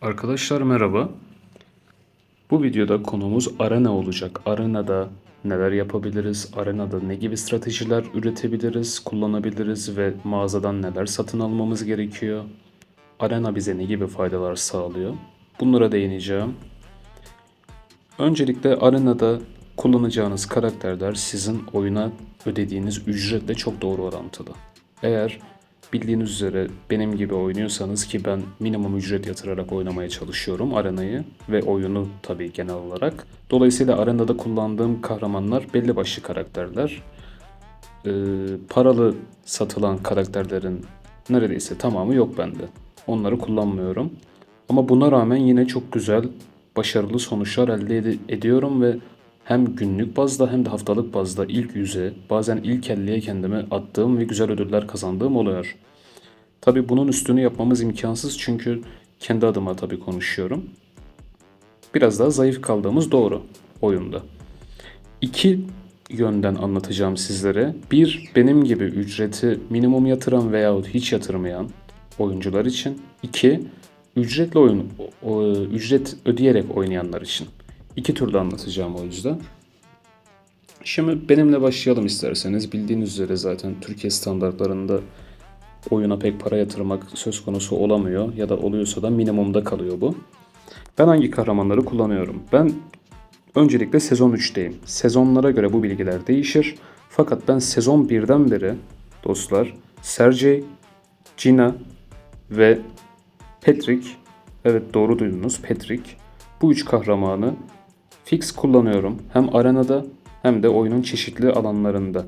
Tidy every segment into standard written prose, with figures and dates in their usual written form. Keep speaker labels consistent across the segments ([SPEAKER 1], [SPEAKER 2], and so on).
[SPEAKER 1] Arkadaşlar merhaba. Bu videoda konumuz arena olacak. Arenada neler yapabiliriz? Arenada ne gibi stratejiler üretebiliriz, kullanabiliriz ve mağazadan neler satın almamız gerekiyor? Arena bize ne gibi faydalar sağlıyor? Bunlara değineceğim. Öncelikle arenada kullanacağınız karakterler sizin oyuna ödediğiniz ücretle çok doğru orantılı. Eğer bildiğiniz üzere benim gibi oynuyorsanız ki ben minimum ücret yatırarak oynamaya çalışıyorum arenayı ve oyunu tabii genel olarak. Dolayısıyla arenada kullandığım kahramanlar belli başlı karakterler. Paralı satılan karakterlerin neredeyse tamamı yok bende. Onları kullanmıyorum. Ama buna rağmen yine çok güzel, başarılı sonuçlar elde ediyorum ve hem günlük bazda hem de haftalık bazda ilk yüze, bazen ilk 50'ye kendimi attığım ve güzel ödüller kazandığım oluyor. Tabii bunun üstünü yapmamız imkansız çünkü kendi adıma tabii konuşuyorum. Biraz daha zayıf kaldığımız doğru oyunda. İki yönden anlatacağım sizlere. Bir, benim gibi ücreti minimum yatıran veyahut hiç yatırmayan oyuncular için. İki, ücret ödeyerek oynayanlar için. İki türlü anlatacağım o yüzden. Şimdi benimle başlayalım isterseniz. Bildiğiniz üzere zaten Türkiye standartlarında oyuna pek para yatırmak söz konusu olamıyor ya da oluyorsa da minimumda kalıyor bu. Ben hangi kahramanları kullanıyorum? Ben öncelikle sezon 3'teyim. Sezonlara göre bu bilgiler değişir. Fakat ben sezon 1'den beri dostlar Sergey, Gina ve Patrick, evet doğru duydunuz Patrick. Bu üç kahramanı fix kullanıyorum. Hem arenada hem de oyunun çeşitli alanlarında.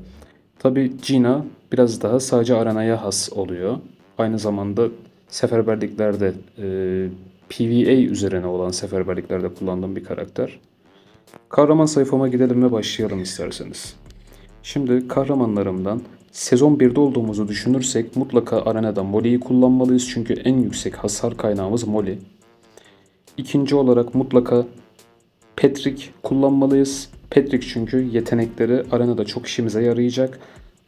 [SPEAKER 1] Tabi Gina biraz daha sadece arenaya has oluyor. Aynı zamanda seferberliklerde PvE üzerine olan seferberliklerde kullandığım bir karakter. Kahraman sayfama gidelim ve başlayalım isterseniz. Şimdi kahramanlarımdan sezon 1'de olduğumuzu düşünürsek mutlaka arenada Molly'yi kullanmalıyız çünkü en yüksek hasar kaynağımız Molly. İkinci olarak mutlaka Patrick kullanmalıyız. Patrick çünkü yetenekleri arenada çok işimize yarayacak.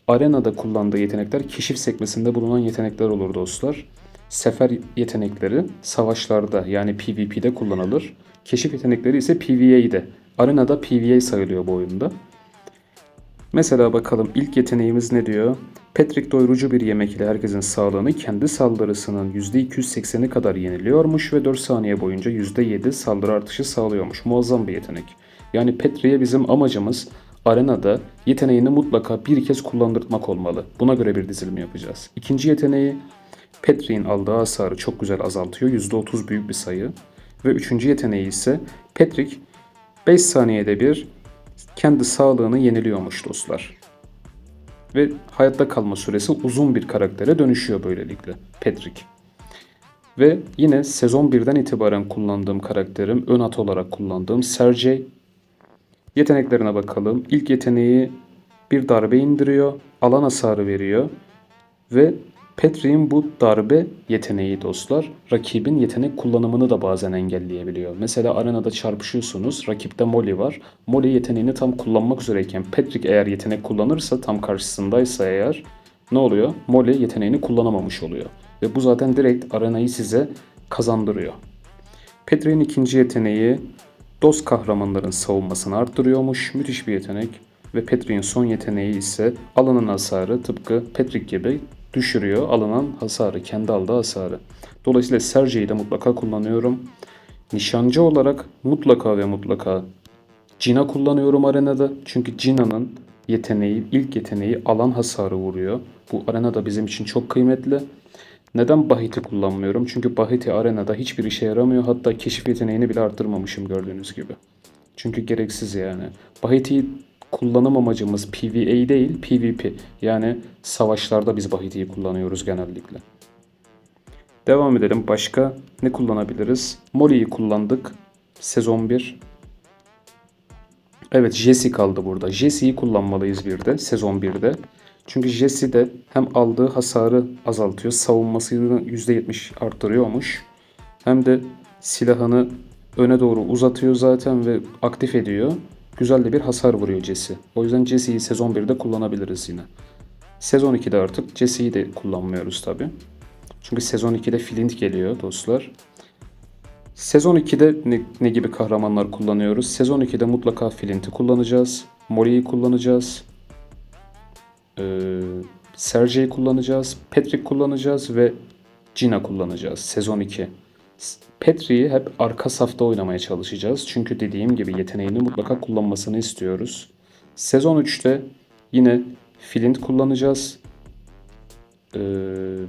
[SPEAKER 1] Arenada kullandığı yetenekler keşif sekmesinde bulunan yetenekler olur dostlar. Sefer yetenekleri savaşlarda yani PvP'de kullanılır. Keşif yetenekleri ise PvE'de. Arenada PvE sayılıyor bu oyunda. Mesela bakalım ilk yeteneğimiz ne diyor? Patrick doyurucu bir yemek ile herkesin sağlığını kendi saldırısının %280'i kadar yeniliyormuş ve 4 saniye boyunca %7 saldırı artışı sağlıyormuş. Muazzam bir yetenek. Yani Patrick'e bizim amacımız arenada yeteneğini mutlaka bir kez kullandırtmak olmalı. Buna göre bir dizilim yapacağız. İkinci yeteneği Patrick'in aldığı hasarı çok güzel azaltıyor. %30 büyük bir sayı. Ve üçüncü yeteneği ise Patrick 5 saniyede bir kendi sağlığını yeniliyormuş dostlar. Ve hayatta kalma süresi uzun bir karaktere dönüşüyor böylelikle Patrick. Ve yine sezon 1'den itibaren kullandığım karakterim, ön at olarak kullandığım Sergey. Yeteneklerine bakalım. İlk yeteneği bir darbe indiriyor, alan hasarı veriyor ve Patrick'in bu darbe yeteneği dostlar rakibin yetenek kullanımını da bazen engelleyebiliyor. Mesela arenada çarpışıyorsunuz. Rakipte Molly var. Molly yeteneğini tam kullanmak üzereyken Patrick eğer yetenek kullanırsa tam karşısındaysa eğer ne oluyor? Molly yeteneğini kullanamamış oluyor. Ve bu zaten direkt arenayı size kazandırıyor. Patrick'in ikinci yeteneği dost kahramanların savunmasını arttırıyormuş. Müthiş bir yetenek. Ve Patrick'in son yeteneği ise alınan hasarı tıpkı Patrick gibi düşürüyor. Alınan hasarı, kendi aldığı hasarı. Dolayısıyla Sergey'i de mutlaka kullanıyorum. Nişancı olarak mutlaka ve mutlaka Gina kullanıyorum arenada. Çünkü Gina'nın yeteneği, ilk yeteneği alan hasarı vuruyor. Bu arenada bizim için çok kıymetli. Neden Bahit'i kullanmıyorum? Çünkü Bahit'i arenada hiçbir işe yaramıyor. Hatta keşif yeteneğini bile arttırmamışım gördüğünüz gibi. Çünkü gereksiz yani. Bahit'i kullanım amacımız PvE değil PvP. Yani savaşlarda biz Bahit'i kullanıyoruz genellikle. Devam edelim. Başka ne kullanabiliriz? Molly'yi kullandık. Sezon 1. Evet, Jesse kaldı burada. Jesse'yi kullanmalıyız bir de sezon 1'de. Çünkü Jesse de hem aldığı hasarı azaltıyor, savunmasını %70 arttırıyormuş. Hem de silahını öne doğru uzatıyor zaten ve aktif ediyor. Güzel de bir hasar vuruyor Jesse. O yüzden Jesse'yi sezon 1'de kullanabiliriz yine. Sezon 2'de artık Jesse'yi de kullanmıyoruz tabi. Çünkü sezon 2'de Flint geliyor dostlar. Sezon 2'de ne gibi kahramanlar kullanıyoruz? Sezon 2'de mutlaka Flint'i kullanacağız. Molly'yi kullanacağız. Ee, Sergei'yi kullanacağız. Patrick kullanacağız ve Gina kullanacağız. Sezon 2. Patrick'i hep arka safta oynamaya çalışacağız. Çünkü dediğim gibi yeteneğini mutlaka kullanmasını istiyoruz. Sezon 3'te yine Flint kullanacağız. Ee,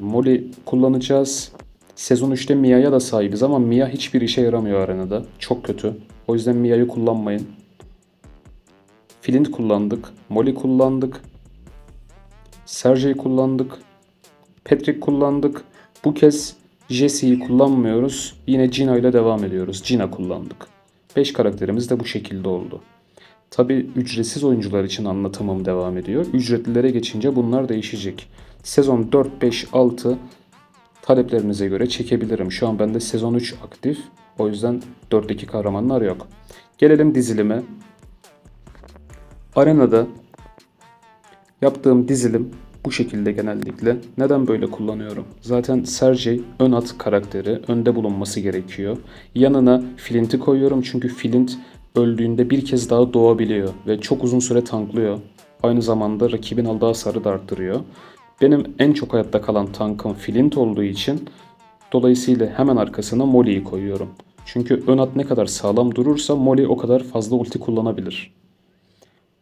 [SPEAKER 1] Molly kullanacağız. Sezon 3'te Mia'ya da sahibiz ama Mia hiçbir işe yaramıyor arenada. Çok kötü. O yüzden Mia'yı kullanmayın. Flint kullandık. Molly kullandık. Sergei kullandık. Patrick kullandık. Bu kez Jesse'yi kullanmıyoruz. Yine Gina ile devam ediyoruz. Gina kullandık. 5 karakterimiz de bu şekilde oldu. Tabi ücretsiz oyuncular için anlatımım devam ediyor. Ücretlilere geçince bunlar değişecek. Sezon 4, 5, 6 taleplerinize göre çekebilirim. Şu an bende sezon 3 aktif. O yüzden 4'teki kahramanlar yok. Gelelim dizilime. Arenada yaptığım dizilim bu şekilde genellikle. Neden böyle kullanıyorum? Zaten Sergei ön at karakteri, önde bulunması gerekiyor. Yanına Flint'i koyuyorum çünkü Flint öldüğünde bir kez daha doğabiliyor ve çok uzun süre tanklıyor. Aynı zamanda rakibin aldığı hasarı da arttırıyor. Benim en çok hayatta kalan tankım Flint olduğu için dolayısıyla hemen arkasına Molly'yi koyuyorum. Çünkü ön at ne kadar sağlam durursa Molly o kadar fazla ulti kullanabilir.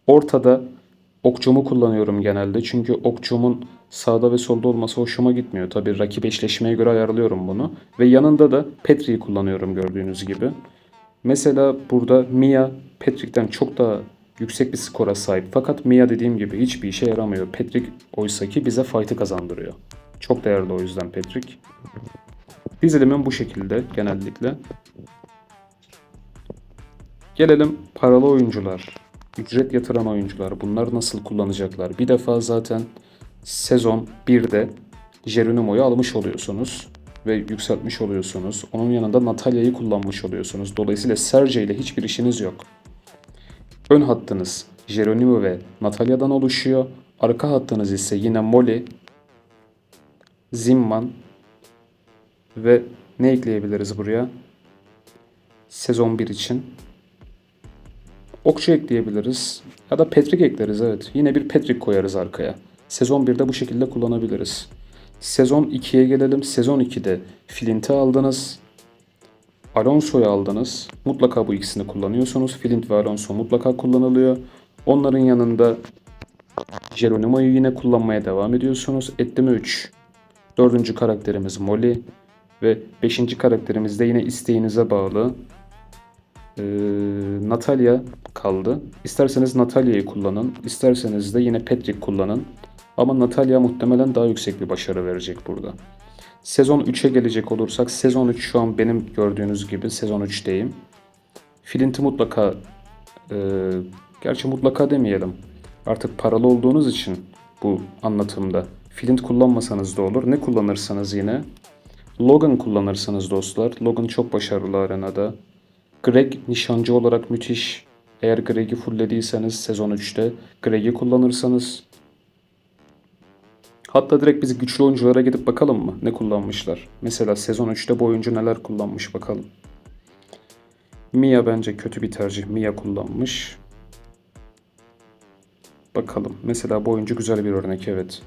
[SPEAKER 1] Ortada okçumu kullanıyorum genelde. Çünkü okçumun sağda ve solda olması hoşuma gitmiyor. Tabii rakip eşleşmeye göre ayarlıyorum bunu. Ve yanında da Patrick'i kullanıyorum gördüğünüz gibi. Mesela burada Mia Patrick'ten çok daha yüksek bir skora sahip. Fakat Mia dediğim gibi hiçbir işe yaramıyor. Patrick oysaki bize fight'ı kazandırıyor. Çok değerli o yüzden Patrick. Dizilimim bu şekilde genellikle. Gelelim paralı oyuncular. Ücret yatıran oyuncular. Bunlar nasıl kullanacaklar? Bir defa zaten sezon 1'de Geronimo'yu almış oluyorsunuz. Ve yükseltmiş oluyorsunuz. Onun yanında Natalia'yı kullanmış oluyorsunuz. Dolayısıyla Sergei ile hiçbir işiniz yok. Ön hattınız Geronimo ve Natalia'dan oluşuyor. Arka hattınız ise yine Molly, Zimman ve ne ekleyebiliriz buraya? Sezon 1 için. Okçu ekleyebiliriz. Ya da Patrick ekleriz, evet. Yine bir Patrick koyarız arkaya. Sezon 1'de bu şekilde kullanabiliriz. Sezon 2'ye gelelim. Sezon 2'de Flint'i aldınız. Alonso'yu aldınız. Mutlaka bu ikisini kullanıyorsunuz. Flint ve Alonso mutlaka kullanılıyor. Onların yanında Geronimo'yu yine kullanmaya devam ediyorsunuz. Etti mi 3. Dördüncü karakterimiz Molly. Ve beşinci karakterimiz de yine isteğinize bağlı. Natalia kaldı. İsterseniz Natalia'yı kullanın. İsterseniz de yine Patrick kullanın. Ama Natalia muhtemelen daha yüksek bir başarı verecek burada. Sezon 3'e gelecek olursak sezon 3 şu an benim gördüğünüz gibi sezon 3'teyim. Flint'i mutlaka gerçi mutlaka demeyelim. Artık paralı olduğunuz için bu anlatımda Flint kullanmasanız da olur. Ne kullanırsanız yine. Logan kullanırsanız dostlar. Logan çok başarılı arenada. Greg nişancı olarak müthiş. Eğer Greg'i fulllediyseniz sezon 3'te Greg'i kullanırsanız, hatta direkt biz güçlü oyunculara gidip bakalım mı ne kullanmışlar. Mesela sezon 3'te bu oyuncu neler kullanmış bakalım. Mia bence kötü bir tercih. Mia kullanmış. Bakalım. Mesela bu oyuncu güzel bir örnek, evet.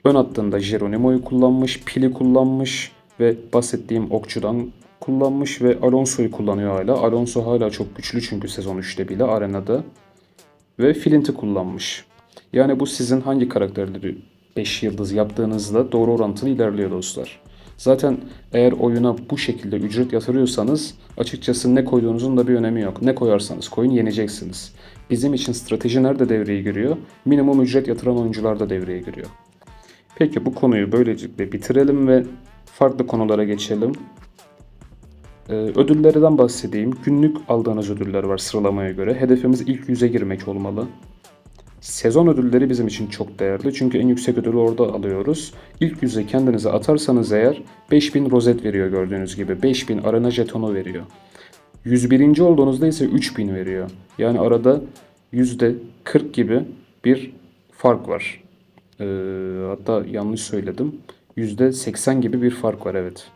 [SPEAKER 1] Ön hattında Geronimo'yu kullanmış, Pili kullanmış ve bahsettiğim okçudan kullanmış ve Alonso'yu kullanıyor hala. Alonso hala çok güçlü çünkü sezon 3'te bile arenada. Ve Flint'i kullanmış. Yani bu sizin hangi karakterleri 5 yıldız yaptığınızla doğru orantılı ilerliyor dostlar. Zaten eğer oyuna bu şekilde ücret yatırıyorsanız açıkçası ne koyduğunuzun da bir önemi yok. Ne koyarsanız koyun yeneceksiniz. Bizim için strateji nerede devreye giriyor? Minimum ücret yatıran oyuncular da devreye giriyor. Peki bu konuyu böylelikle bitirelim ve farklı konulara geçelim. Ödüllerden bahsedeyim. Günlük aldığınız ödüller var sıralamaya göre. Hedefimiz ilk 100'e girmek olmalı. Sezon ödülleri bizim için çok değerli. Çünkü en yüksek ödülü orada alıyoruz. İlk 100'e kendinize atarsanız eğer 5000 rozet veriyor gördüğünüz gibi. 5000 arena jetonu veriyor. 101. olduğunuzda ise 3000 veriyor. Yani arada %40 gibi bir fark var. Hatta yanlış söyledim. %80 gibi bir fark var, evet.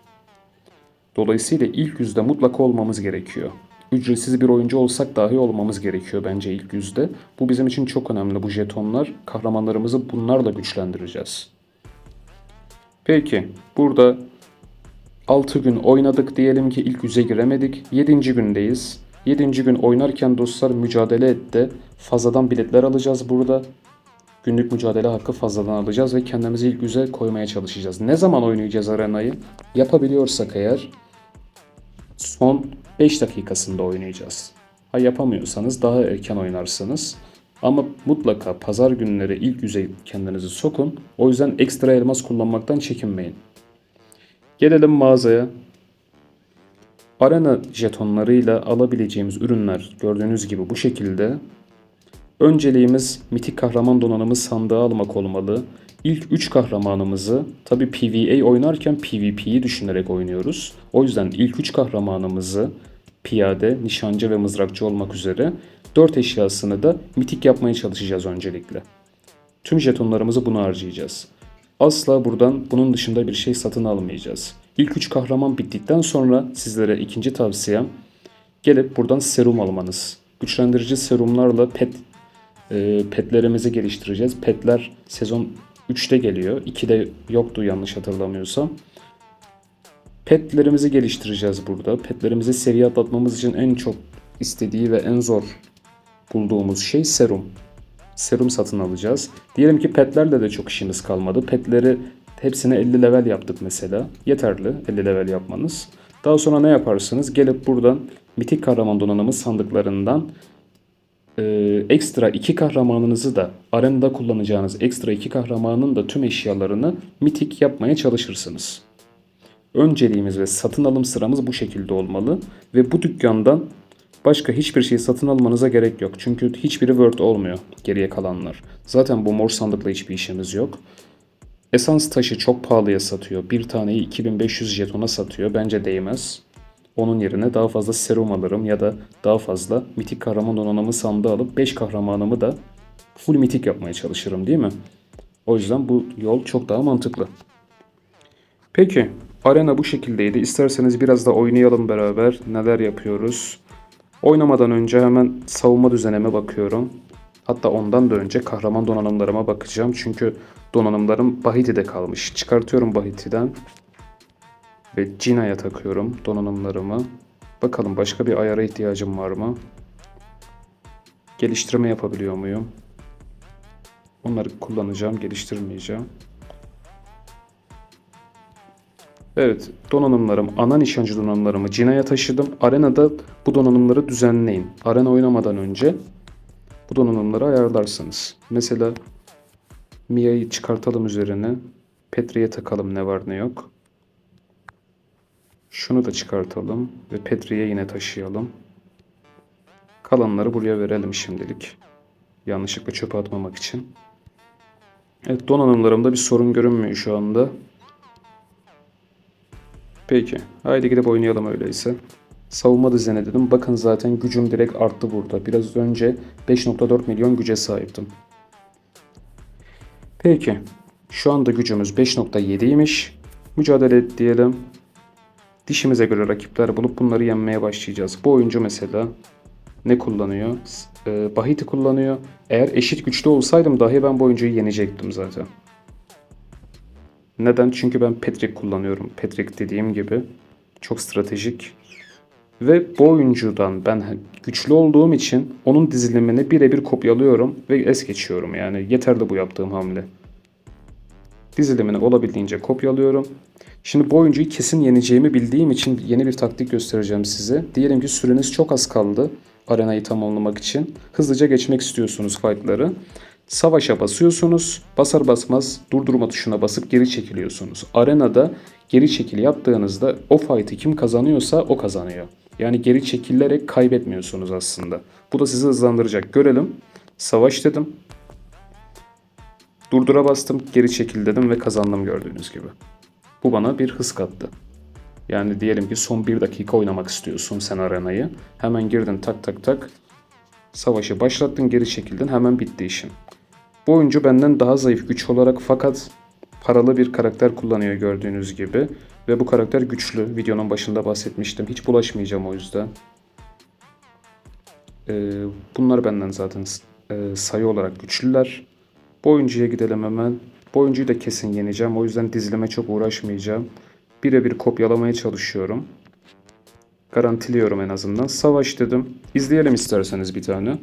[SPEAKER 1] Dolayısıyla ilk yüzde mutlaka olmamız gerekiyor. Ücretsiz bir oyuncu olsak dahi olmamız gerekiyor bence ilk yüzde. Bu bizim için çok önemli bu jetonlar. Kahramanlarımızı bunlarla güçlendireceğiz. Peki burada 6 gün oynadık, diyelim ki ilk yüze giremedik. 7. gündeyiz. 7. gün oynarken dostlar mücadele etti. Fazladan biletler alacağız burada. Günlük mücadele hakkı fazladan alacağız ve kendimizi ilk yüze koymaya çalışacağız. Ne zaman oynayacağız arenayı? Yapabiliyorsak eğer son 5 dakikasında oynayacağız. Ha, yapamıyorsanız daha erken oynarsınız. Ama mutlaka pazar günleri ilk yüze kendinizi sokun. O yüzden ekstra elmas kullanmaktan çekinmeyin. Gelelim mağazaya. Arena jetonlarıyla alabileceğimiz ürünler gördüğünüz gibi bu şekilde. Önceliğimiz mitik kahraman donanımı sandığı almak olmalı. İlk 3 kahramanımızı tabi PvE oynarken PvP'yi düşünerek oynuyoruz. O yüzden ilk 3 kahramanımızı piyade, nişancı ve mızrakçı olmak üzere 4 eşyasını da mitik yapmaya çalışacağız öncelikle. Tüm jetonlarımızı buna harcayacağız. Asla buradan bunun dışında bir şey satın almayacağız. İlk 3 kahraman bittikten sonra sizlere ikinci tavsiyem gelip buradan serum almanız. Güçlendirici serumlarla petlerimizi geliştireceğiz. Petler sezon 3'te geliyor. 2'de yoktu yanlış hatırlamıyorsam. Petlerimizi geliştireceğiz burada. Petlerimizi seviye atlatmamız için en çok istediği ve en zor bulduğumuz şey serum. Serum satın alacağız. Diyelim ki petlerle de çok işimiz kalmadı. Petleri hepsini 50 level yaptık mesela. Yeterli 50 level yapmanız. Daha sonra ne yaparsınız? Gelip buradan mitik kahraman donanımı sandıklarından ekstra 2 kahramanınızı da arenada kullanacağınız ekstra 2 kahramanın da tüm eşyalarını mitik yapmaya çalışırsınız. Önceliğimiz ve satın alım sıramız bu şekilde olmalı. Ve bu dükkandan başka hiçbir şey satın almanıza gerek yok. Çünkü hiçbiri Word olmuyor geriye kalanlar. Zaten bu mor sandıkla hiçbir işimiz yok. Esans taşı çok pahalıya satıyor. Bir taneyi 2500 jetona satıyor. Bence değmez. Onun yerine daha fazla serum alırım ya da daha fazla mitik kahraman donanımı sandığı alıp 5 kahramanımı da full mitik yapmaya çalışırım, değil mi? O yüzden bu yol çok daha mantıklı. Peki arena bu şekildeydi. İsterseniz biraz da oynayalım beraber. Neler yapıyoruz? Oynamadan önce hemen savunma düzenime bakıyorum. Hatta ondan da önce kahraman donanımlarıma bakacağım. Çünkü donanımlarım Bahiti'de kalmış. Çıkartıyorum Bahiti'den. Ve Cina'ya takıyorum donanımlarımı. Bakalım başka bir ayara ihtiyacım var mı? Geliştirme yapabiliyor muyum? Onları kullanacağım, geliştirmeyeceğim. Evet, donanımlarım, ana nişancı donanımlarımı Cina'ya taşıdım. Arenada bu donanımları düzenleyin. Arena oynamadan önce bu donanımları ayarlarsınız. Mesela Mia'yı çıkartalım üzerine. Petri'ye takalım ne var ne yok. Şunu da çıkartalım ve Petri'ye yine taşıyalım. Kalanları buraya verelim şimdilik. Yanlışlıkla çöpe atmamak için. Evet, donanımlarımda bir sorun görünmüyor şu anda. Peki. Haydi gidip oynayalım öyleyse. Savunma düzeni dedim. Bakın zaten gücüm direkt arttı burada. Biraz önce 5.4 milyon güce sahiptim. Peki. Şu anda gücümüz 5.7'ymiş. Mücadele et diyelim. Dişimize göre rakipler bulup bunları yenmeye başlayacağız. Bu oyuncu mesela ne kullanıyor? Bahiti kullanıyor. Eğer eşit güçlü olsaydım dahi ben bu oyuncuyu yenecektim zaten. Neden? Çünkü ben Patrick kullanıyorum. Patrick dediğim gibi çok stratejik. Ve bu oyuncudan ben güçlü olduğum için onun dizilimini birebir kopyalıyorum ve es geçiyorum. Yani yeterli bu yaptığım hamle. Dizilimini olabildiğince kopyalıyorum. Şimdi bu oyuncuyu kesin yeneceğimi bildiğim için yeni bir taktik göstereceğim size. Diyelim ki süreniz çok az kaldı arenayı tamamlamak için. Hızlıca geçmek istiyorsunuz fightları. Savaşa basıyorsunuz. Basar basmaz durdurma tuşuna basıp geri çekiliyorsunuz. Arenada geri çekil yaptığınızda o fight'ı kim kazanıyorsa o kazanıyor. Yani geri çekilerek kaybetmiyorsunuz aslında. Bu da sizi hızlandıracak. Görelim. Savaş dedim. Durdura bastım, geri çekil dedim ve kazandım gördüğünüz gibi. Bu bana bir hız kattı. Yani diyelim ki son 1 dakika oynamak istiyorsun sen arenayı. Hemen girdin tak tak tak. Savaşı başlattın, geri çekildin, hemen bitti işin. Bu oyuncu benden daha zayıf güç olarak fakat paralı bir karakter kullanıyor gördüğünüz gibi. Ve bu karakter güçlü. Videonun başında bahsetmiştim. Hiç bulaşmayacağım o yüzden. Bunlar benden zaten sayı olarak güçlüler. Bu oyuncuya gidelim hemen. Bu oyuncuyu da kesin yeneceğim. O yüzden dizilime çok uğraşmayacağım. Birebir kopyalamaya çalışıyorum. Garantiliyorum en azından. Savaş dedim. İzleyelim isterseniz bir tane.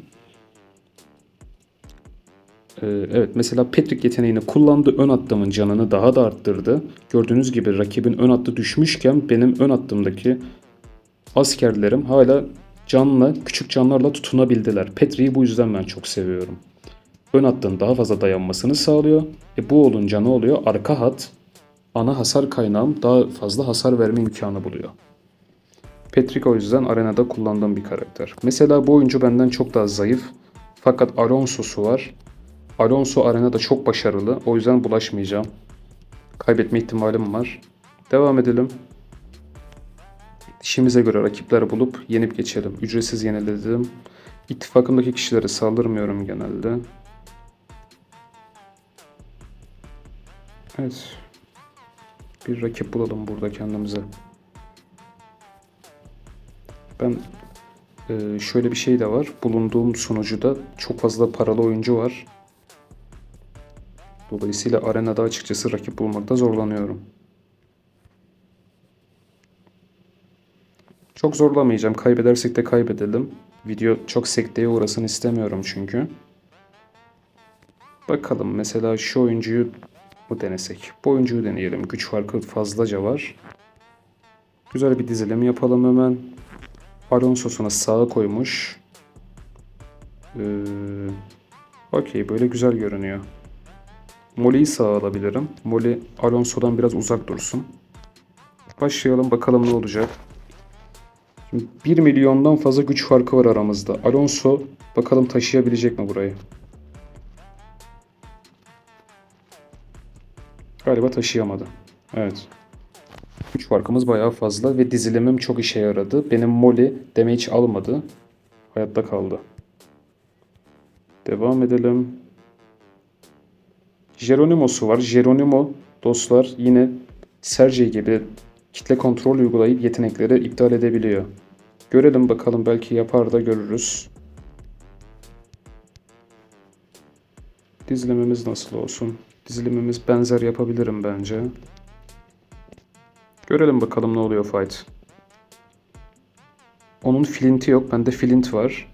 [SPEAKER 1] Evet, mesela Patrick yeteneğini kullandı. Ön hattımın canını daha da arttırdı. Gördüğünüz gibi rakibin ön hattı düşmüşken benim ön hattımdaki askerlerim hala canla, küçük canlarla tutunabildiler. Patrick'i bu yüzden ben çok seviyorum. Ön hattın daha fazla dayanmasını sağlıyor. Bu olunca ne oluyor? Arka hat ana hasar kaynağım daha fazla hasar verme imkanı buluyor. Patrick o yüzden arenada kullandığım bir karakter. Mesela bu oyuncu benden çok daha zayıf. Fakat Alonso'su var. Alonso arenada çok başarılı. O yüzden bulaşmayacağım. Kaybetme ihtimalim var. Devam edelim. İşimize göre rakipler bulup yenip geçelim. Ücretsiz yeniledim. İttifakımdaki kişilere saldırmıyorum genelde. Evet. Bir rakip bulalım burada kendimize. Ben şöyle bir şey de var. Bulunduğum sunucuda çok fazla paralı oyuncu var. Dolayısıyla arenada açıkçası rakip bulmakta zorlanıyorum. Çok zorlamayacağım. Kaybedersek de kaybedelim. Video çok sekteye uğrasın istemiyorum çünkü. Bakalım mesela şu oyuncuyu mu denesek? Bu oyuncuyu deneyelim. Güç farkı fazlaca var. Güzel bir dizilim yapalım hemen. Alonso'sunu sağa koymuş. Okey, böyle güzel görünüyor. Molly'yi sağa alabilirim. Molly Alonso'dan biraz uzak dursun. Başlayalım bakalım ne olacak. Şimdi 1 milyondan fazla güç farkı var aramızda. Alonso bakalım taşıyabilecek mi burayı? Galiba taşıyamadı. Evet. Güç farkımız bayağı fazla ve dizilimim çok işe yaradı. Benim Molly damage almadı. Hayatta kaldı. Devam edelim. Geronimo'su var. Geronimo dostlar yine Sergey gibi kitle kontrol uygulayıp yetenekleri iptal edebiliyor. Görelim bakalım, belki yapar da görürüz. Dizilimimiz nasıl olsun? Dizilimimiz benzer yapabilirim bence. Görelim bakalım ne oluyor fight. Onun flinti yok. Bende flint var.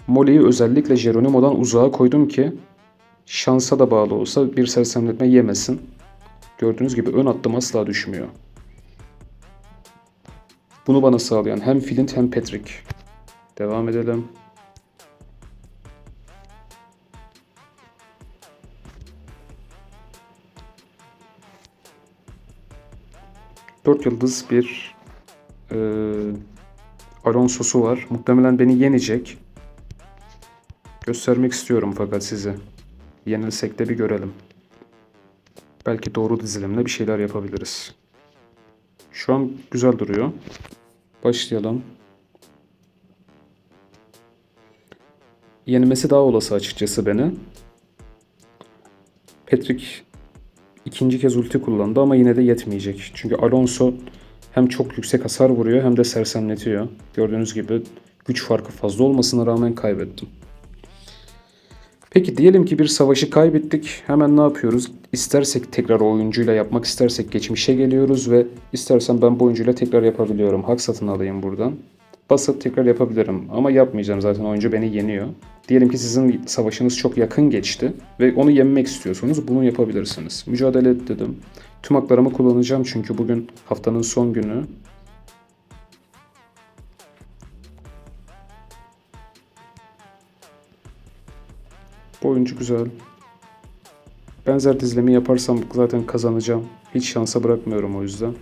[SPEAKER 1] Molly'yi özellikle Geronimo'dan uzağa koydum ki şansa da bağlı olsa bir sersemletme yemesin. Gördüğünüz gibi ön hattım asla düşmüyor. Bunu bana sağlayan hem Flint hem Patrick. Devam edelim. Dört yıldız bir e, Alonso'su var. Muhtemelen beni yenecek. Göstermek istiyorum fakat size. Yenilsek de bir görelim. Belki doğru dizilimle bir şeyler yapabiliriz. Şu an güzel duruyor. Başlayalım. Yenmesi daha olası açıkçası beni. Patrick ikinci kez ulti kullandı ama yine de yetmeyecek. Çünkü Alonso hem çok yüksek hasar vuruyor hem de sersemletiyor. Gördüğünüz gibi güç farkı fazla olmasına rağmen kaybettim. Peki diyelim ki bir savaşı kaybettik. Hemen ne yapıyoruz? İstersek tekrar o oyuncuyla yapmak istersek geçmişe geliyoruz ve istersen ben bu oyuncuyla tekrar yapabiliyorum. Hak satın alayım buradan. Basıp tekrar yapabilirim ama yapmayacağım, zaten oyuncu beni yeniyor. Diyelim ki sizin savaşınız çok yakın geçti ve onu yenmek istiyorsunuz. Bunu yapabilirsiniz. Mücadele et dedim. Tüm haklarımı kullanacağım çünkü bugün haftanın son günü. Bu oyuncu güzel. Benzer dizilimi yaparsam zaten kazanacağım. Hiç şansa bırakmıyorum o yüzden.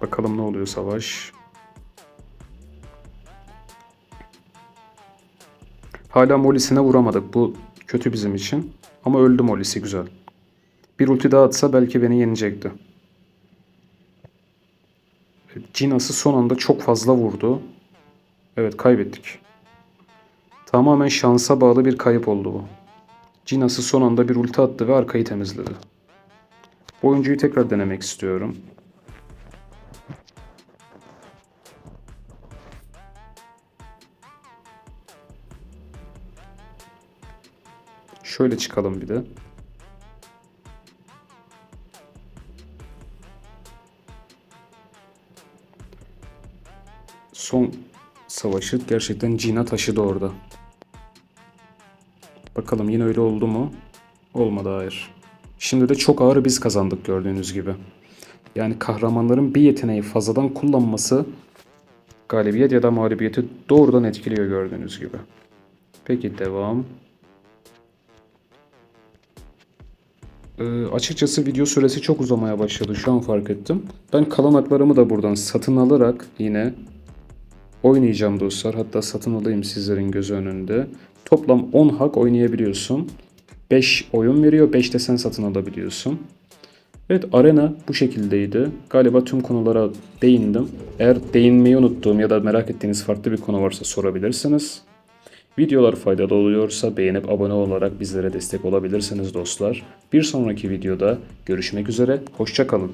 [SPEAKER 1] Bakalım ne oluyor savaş. Hala Molly'sine vuramadık. Bu kötü bizim için. Ama öldü Molly'si, güzel. Bir ulti daha atsa belki beni yenecekti. Jina'sı son anda çok fazla vurdu. Evet, kaybettik. Tamamen şansa bağlı bir kayıp oldu bu. Cinası son anda bir ulti attı ve arkayı temizledi. Bu oyuncuyu tekrar denemek istiyorum. Şöyle çıkalım bir de. Son savaşı gerçekten Cina taşıdı orada. Bakalım yine öyle oldu mu? Olmadı, hayır. Şimdi de çok ağır biz kazandık gördüğünüz gibi. Yani kahramanların bir yeteneği fazladan kullanması galibiyet ya da mağlubiyeti doğrudan etkiliyor gördüğünüz gibi. Peki devam. Açıkçası video süresi çok uzamaya başladı. Şu an fark ettim. Ben kalan haklarımı da buradan satın alarak yine oynayacağım dostlar. Hatta satın alayım sizlerin gözü önünde. Toplam 10 hak oynayabiliyorsun. 5 oyun veriyor. 5 de sen satın alabiliyorsun. Evet, arena bu şekildeydi. Galiba tüm konulara değindim. Eğer değinmeyi unuttuğum ya da merak ettiğiniz farklı bir konu varsa sorabilirsiniz. Videolar faydalı oluyorsa beğenip abone olarak bizlere destek olabilirsiniz dostlar. Bir sonraki videoda görüşmek üzere. Hoşça kalın.